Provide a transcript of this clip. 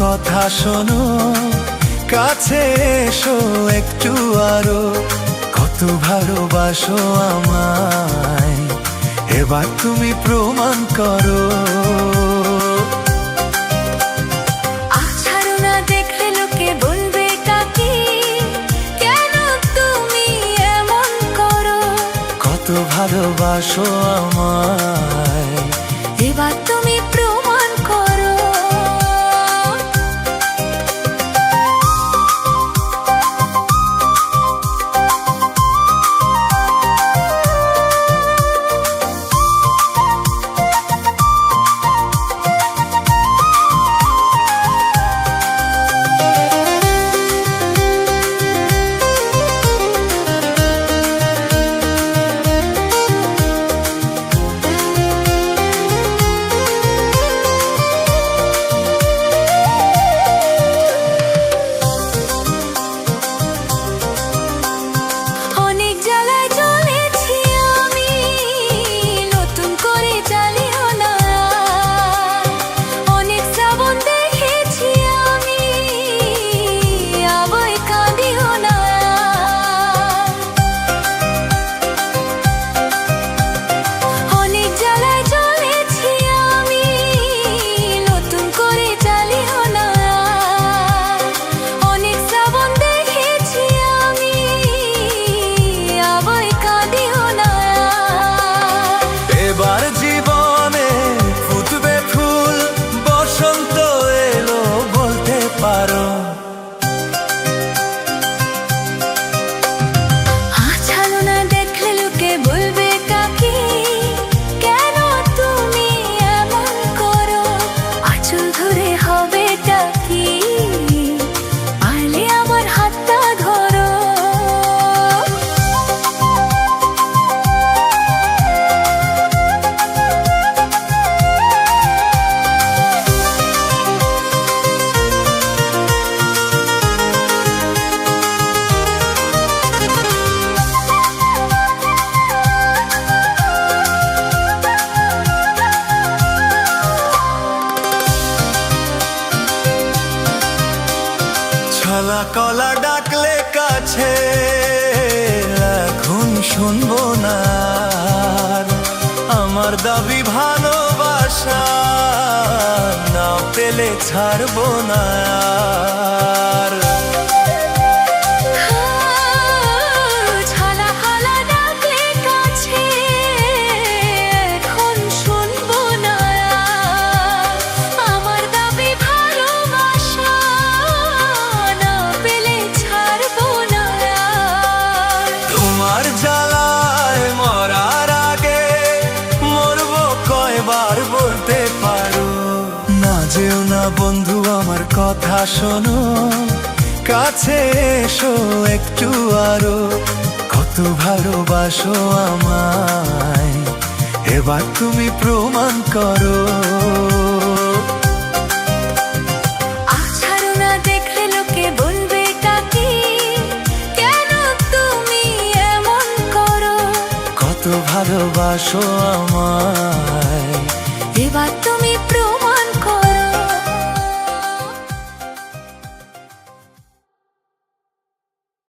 কথা শোনো, কাছে এসো একটু আরো। কত ভালোবাসো আমায়, এবার তুমি প্রমাণ করো। ছাড়ো না, দেখলে লোকে বলবে কাকি, কেন তুমি এমন করো। কত ভালোবাসো আমায়, এবার তুমি প্রমাণ করো। ছলা কলা ডাকলে কাছে, এখন শুনবো না। আমার দাবি ভালোবাসা, না পেলে ছাড়বো না। বলতে পারো না, যেও না বন্ধু, আমার কথা শোনো, কাছে এসো একটু আরো। কত ভালোবাসো আমায়, এবার তুমি প্রমাণ করো। ছাড়ো না, দেখলে লোকে বলবে কাকি, কেন তুমি এমন করো। কত ভালোবাসো আমায়।